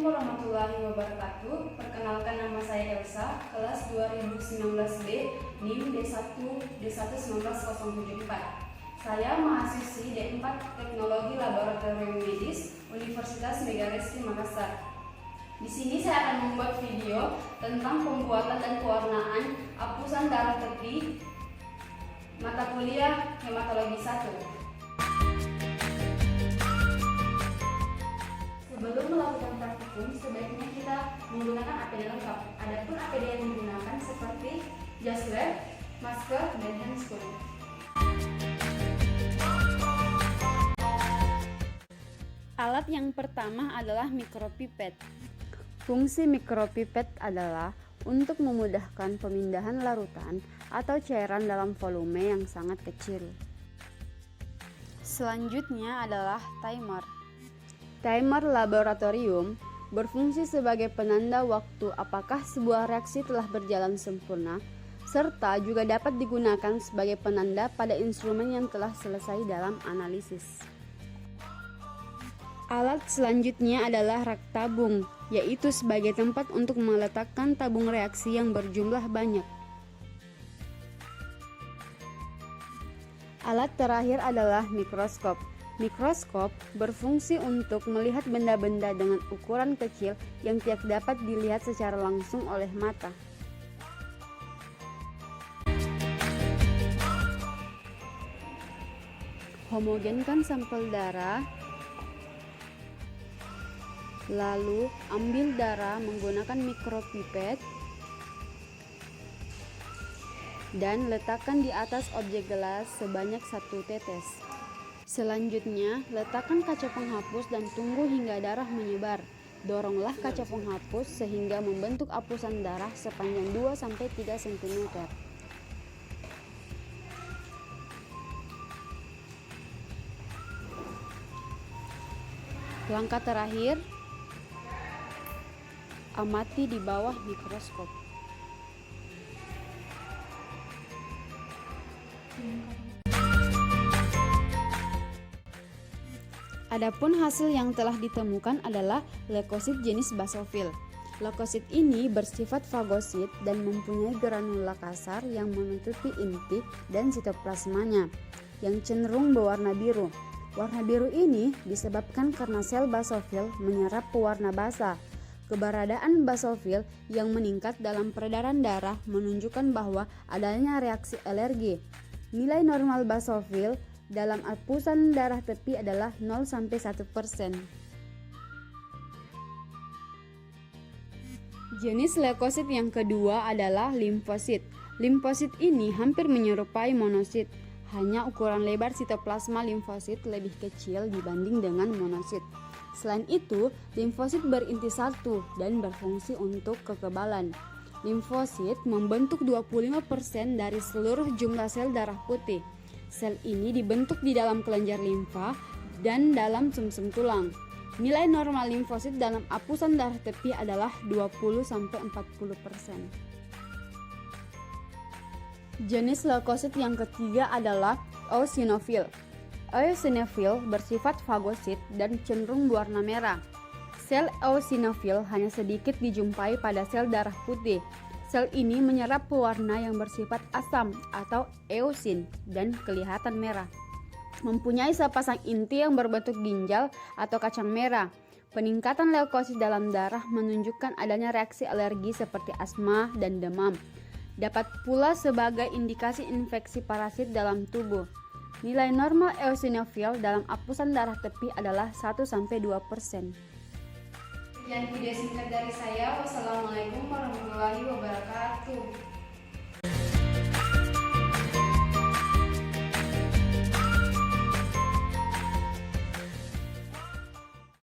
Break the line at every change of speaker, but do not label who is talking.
Assalamualaikum warahmatullahi wabarakatuh. Perkenalkan, nama saya Elsa, kelas 2019B, NIM D1D11904. Saya mahasiswi D4 Teknologi Laboratorium Medis Universitas Megareski Makassar. Di sini saya akan membuat video tentang pembuatan dan pewarnaan apusan darah tepi mata kuliah Hematologi 1. Sebelum melakukan praktikum, sebaiknya kita menggunakan APD lengkap. Adapun APD yang digunakan seperti jas lab, masker, dan handscoon.
Alat yang pertama adalah mikropipet. Fungsi mikropipet adalah untuk memudahkan pemindahan larutan atau cairan dalam volume yang sangat kecil. Selanjutnya adalah timer. Timer laboratorium berfungsi sebagai penanda waktu apakah sebuah reaksi telah berjalan sempurna, serta juga dapat digunakan sebagai penanda pada instrumen yang telah selesai dalam analisis. Alat selanjutnya adalah rak tabung, yaitu sebagai tempat untuk meletakkan tabung reaksi yang berjumlah banyak. Alat terakhir adalah mikroskop. Mikroskop berfungsi untuk melihat benda-benda dengan ukuran kecil yang tidak dapat dilihat secara langsung oleh mata. Homogenkan sampel darah, lalu ambil darah menggunakan mikropipet dan letakkan di atas objek gelas sebanyak 1 tetes. Selanjutnya, letakkan kaca penghapus dan tunggu hingga darah menyebar. Doronglah kaca penghapus sehingga membentuk apusan darah sepanjang 2-3 cm. Langkah terakhir, amati di bawah mikroskop. Adapun hasil yang telah ditemukan adalah leukosit jenis basofil. Leukosit ini bersifat fagosit dan mempunyai granula kasar yang menutupi inti dan sitoplasmanya yang cenderung berwarna biru. Warna biru ini disebabkan karena sel basofil menyerap pewarna basa. Keberadaan basofil yang meningkat dalam peredaran darah menunjukkan bahwa adanya reaksi alergi. Nilai normal basofil dalam apusan darah tepi adalah 0-1%. Jenis leukosit yang kedua adalah limfosit. Limfosit ini hampir menyerupai monosit, hanya ukuran lebar sitoplasma limfosit lebih kecil dibanding dengan monosit. Selain itu, limfosit berinti satu dan berfungsi untuk kekebalan. Limfosit membentuk 25% dari seluruh jumlah sel darah putih. Sel ini dibentuk di dalam kelenjar limfa dan dalam sumsum tulang. Nilai normal limfosit dalam apusan darah tepi adalah 20-40%. Jenis leukosit yang ketiga adalah eosinofil. Eosinofil bersifat fagosit dan cenderung berwarna merah. Sel eosinofil hanya sedikit dijumpai pada sel darah putih. Sel ini menyerap pewarna yang bersifat asam atau eosin dan kelihatan merah. Mempunyai sepasang inti yang berbentuk ginjal atau kacang merah. Peningkatan leukosit dalam darah menunjukkan adanya reaksi alergi seperti asma dan demam. Dapat pula sebagai indikasi infeksi parasit dalam tubuh. Nilai normal eosinofil dalam apusan darah tepi adalah 1-2%.
Sekian video singkat dari saya. Wassalamualaikum warahmatullahi wabarakatuh.